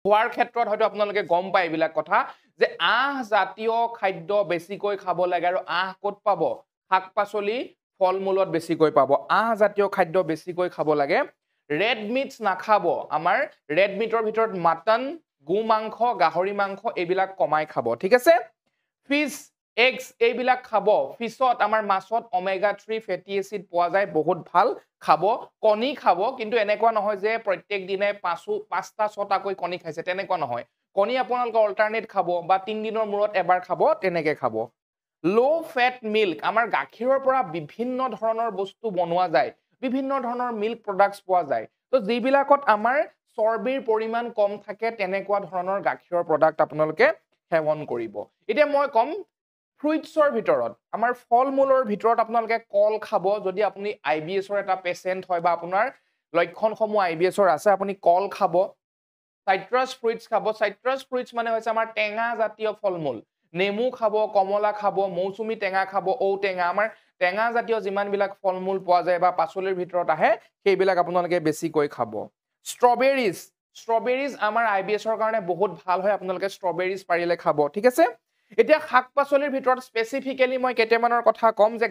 খোৱাৰ ক্ষেত্ৰত হয়তো আপোনালোকে গম পায় এইবিলাক কথা যে আহ জাতীয় খাদ্য বেছিকৈ খাব লাগে আৰু আহ ক'ত পাব শাক-পাচলি ফল-মূলত বেছিকৈ পাব আহ জাতীয় খাদ্য বেছিকৈ খাব লাগে ৰেড মিটছ নাখাব আমাৰ ৰেড মিটৰ ভিতৰত মাটন গু মাংস গাহৰি মাংস এইবিলাক কমাই খাব ঠিক আছে ফিশ এগছ এইবিলাক খাব ফিছত আমাৰ মাছত ওমেগা 3 ফেটি এসিড পোৱা যায় বহুত ভাল খাব কণী খাব কিন্তু এনেকুৱা নহয় যে প্ৰত্যেক দিনে পাঁচটা ছটাকৈ কণী খাইছে তেনেকুৱা নহয় কণী আপোনালোকে অল্টাৰনেট খাব বা 3 দিনৰ মূৰত এবাৰ খাব তেনেকৈ খাব লো ফেট মিল্ক আমাৰ গাখীৰৰ পৰা বিভিন্ন ধৰণৰ বস্তু বনোৱা যায় বিভিন্ন ধৰণৰ মিল্ক প্ৰডাক্টছ পোৱা যায় তো যিবিলাকত আমাৰ চৰ্বিৰ পৰিমাণ কম থাকে তেনেকুৱা ধৰণৰ গাখীৰৰ প্ৰডাক্ট আপোনালোকে সেৱন কৰিব এতিয়া মই কম ফ্ৰুইটছৰ ভিতৰত আমাৰ ফল-মূলৰ ভিতৰত আপোনালোকে কল খাব যদি আপুনি আইবিএছৰ এটা পেশেন্ট হয় বা আপোনাৰ লক্ষণসমূহ আইবিএছৰ আছে আপুনি কল খাব সাইট্ৰাছ ফ্ৰুইটছ খাব সাইট্ৰাছ ফ্ৰুইটছ মানে হৈছে আমাৰ টেঙা জাতীয় ফল-মূল নেমু খাব কমলা খাব মৌচুমী টেঙা খাব ঔটেঙা আমাৰ টেঙা জাতীয় যিমানবিলাক ফল-মূল পোৱা যায় বা পাচলিৰ ভিতৰত আহে সেইবিলাক আপোনালোকে বেছিকৈ খাব ষ্ট্ৰবেৰিজ আমাৰ আইবিএছৰ কাৰণে বহুত ভাল হয় আপোনালোকে ষ্ট্ৰবেৰিজ পাৰিলে খাব ঠিক আছে এতিয়া শাক-পাচলিৰ ভিতৰত স্পেসিফিক্যালি মই কেটেমানৰ কথা কম যে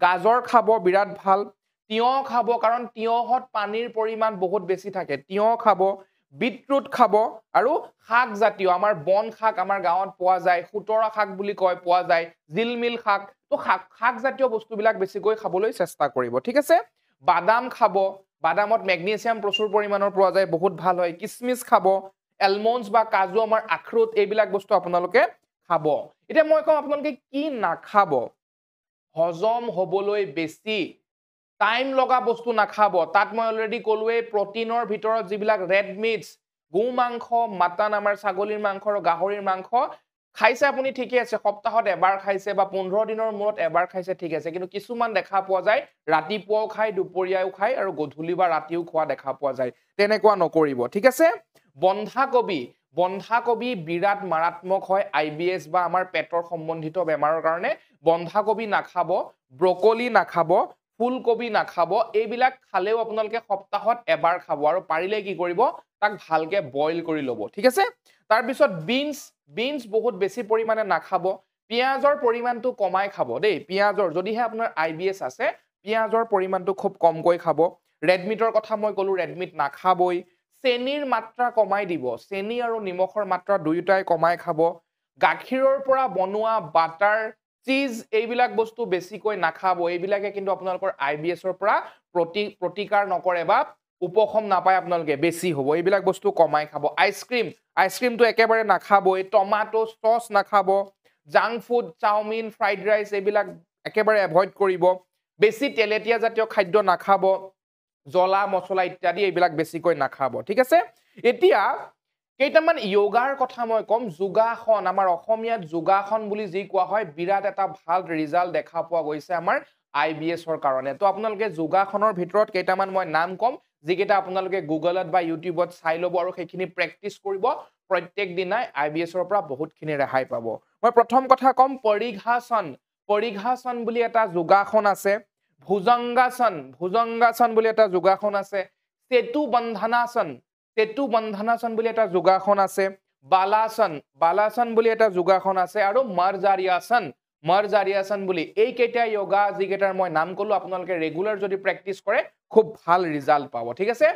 গাজৰ খাব বিৰাট ভাল তিয়হ খাব কাৰণ তিয়হত পানীৰ পৰিমাণ বহুত বেছি থাকে তিয়হ খাব বিটৰুট খাব আৰু শাক জাতীয় আমাৰ বন শাক আমাৰ গাঁৱত পোৱা যায় খুতৰা শাক বুলি কয় পোৱা যায় জিলমিল শাক তো শাক জাতীয় বস্তুবিলাক বেছিকৈ খাবলৈ চেষ্টা কৰিব ঠিক আছে বাদাম খাব বাদামত মেগনেছিয়াম প্ৰচুৰ পৰিমাণৰ পোৱা যায় বহুত ভাল হয় কিসমিস খাব এলমণ্ডছ বা কাজু আমাৰ আখৰোট এইবিলাক বস্তু আপোনালোকে খাব এতিয়া মই কম আপোনালোকে কি নাখাব হজম হবলৈ বেছি টাইম লগা বস্তু নাখাব তাত মই অলৰেডি কলোৱে প্ৰটিনৰ ভিতৰত যিবিলাক ৰেড মিটছ গু মাংস মাটন আমাৰ ছাগলীৰ মাংস আৰু গাহৰিৰ মাংস খাইছে আপুনি ঠিকে আছে সপ্তাহত এবাৰ খাইছে বা 15 দিনৰ মূৰত এবাৰ খাইছে ঠিক আছে কিন্তু কিছুমান দেখা পোৱা যায় ৰাতিপুৱাও খায় দুপৰীয়াও খায় আৰু গধূলি বা ৰাতিও খোৱা দেখা পোৱা যায় তেনেকুৱা নকৰিব ঠিক আছে বন্ধাকবি বিৰাট মাৰাত্মক হয় আইবিএছ বা আমাৰ পেটৰ সম্বন্ধিত বেমাৰৰ কাৰণে বন্ধাকবি নাখাব ব্ৰকলি নাখাব ফুলকবি নাখাব এইবিলাক খালেও আপোনালোকে সপ্তাহত এবাৰ খাব আৰু পাৰিলে কি কৰিব তাক ভালকে বইল কৰি ল'ব ঠিক আছে তাৰ পিছত বিনছ বহুত বেছি পৰিমাণে নাখাব পিয়াজৰ পৰিমাণটো কমাই খাব দেই পিয়াজৰ যদিহে আপোনাৰ আইবিএছ আছে পিয়াজৰ পৰিমাণটো খুব কমকৈ খাব ৰেডমিটৰ কথা মই ক'লো ৰেডমিট নাখাবই চেনিৰ মাত্ৰা কমাই দিব চেনি আৰু নিমখৰ মাত্ৰা দুয়োটাই কমাই খাব গাখীৰৰ পৰা বনোৱা বাটাৰ চিজ এইবিলাক বস্তু বেছিকৈ নাখাব এইবিলাকে কিন্তু আপোনালোকৰ আইবিএছৰ পৰা প্ৰতিকাৰ নকৰে বা উপশম নাপায় আপোনালোকে বেছি হ'ব এইবিলাক বস্তু কমাই খাব আইসক্ৰীমটো একেবাৰে নাখাবই টমাটো সস নাখাব junk food chowmein fried rice এইবিলাক একেবাৰে এভয়েড কৰিব বেছি তেলেতীয়া জাতীয় খাদ্য নাখাব জ্বলা মছলা ইত্যাদি এইবিলাক বেছিকৈ নাখাব ঠিক আছে এতিয়া কেইটামান যোগাৰ কথা মই কম যোগাসন আমাৰ অসমীয়াত যোগাসন বুলি যি কোৱা হয় বিৰাট এটা ভাল ৰিজাল্ট দেখা পোৱা গৈছে আমাৰ আইবিএছৰ কাৰণে তো আপোনালোকে যোগাসনৰ ভিতৰত কেইটামান মই নাম কম যিকেইটা আপোনালোকে গুগলত বা ইউটিউবত চাই ল'ব আৰু সেইখিনি প্ৰেক্টিচ কৰিব প্ৰত্যেক দিনাই আইবিএছৰ পৰা বহুতখিনি ৰেহাই পাব মই প্ৰথম কথা কম পৰিঘাসন বুলি এটা যোগাসন আছে ভুজংগাসন বুলি এটা যোগাসন আছে সেতু বন্ধনাসন বুলি এটা যোগাসন আছে বালাসন বুলি এটা যোগাসন আছে আৰু মৰজাৰিয়াসন বুলি এই কেইটা যোগা যিকেইটাৰ মই নাম ক'লো আপোনালোকে ৰেগুলাৰ যদি প্ৰেক্টিচ কৰে খুব ভাল ৰিজাল্ট পাব ঠিক আছে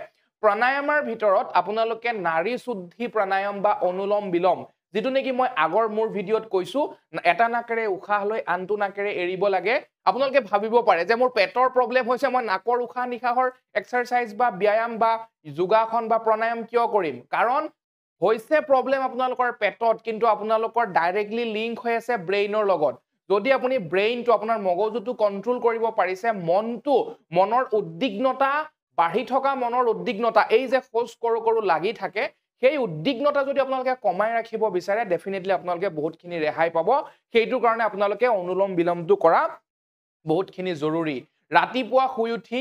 প্ৰণায়ামৰ ভিতৰত আপোনালোকে নাৰী শুদ্ধি প্ৰণায়াম বা অনুলোম বিলোম যেটো নেকি মই আগৰ মোৰ ভিডিঅত কৈছো এটা নাকেৰে উশাহ লৈ আনটো নাকেৰে এৰিব লাগে আপোনালোকে ভাবিব পাৰে যে মোৰ পেটৰ প্ৰবলেম হৈছে মই নাকৰ উশাহ নিশাহৰ এক্সাৰসাইজ বা ব্যায়াম বা যোগাসন বা প্ৰণায়াম কিয় কৰিম কাৰণ হৈছে প্ৰবলেম আপোনালোকৰ পেটত কিন্তু আপোনালোকৰ ডাইৰেক্টলি লিংক হৈ আছে ব্ৰেইনৰ লগত যদি আপুনি ব্ৰেইনটো আপোনাৰ মগজুটো কন্ট্ৰোল কৰিব পাৰিছে মনৰ উদ্বিগ্নতা বাঢ়ি থকা মনৰ উদ্বিগ্নতা এই যে খোজ কৰো লাগি থাকে সেই উদ্বিগ্নতা যদি আপোনালোকে কমাই ৰাখিব বিচাৰে ডেফিনেটলি আপোনালোকে বহুতখিনি ৰেহাই পাব সেইটোৰ কাৰণে আপোনালোকে অনুলোম বিলোমটো কৰা বহুতখিনি জৰুৰী ৰাতিপুৱা শুই উঠি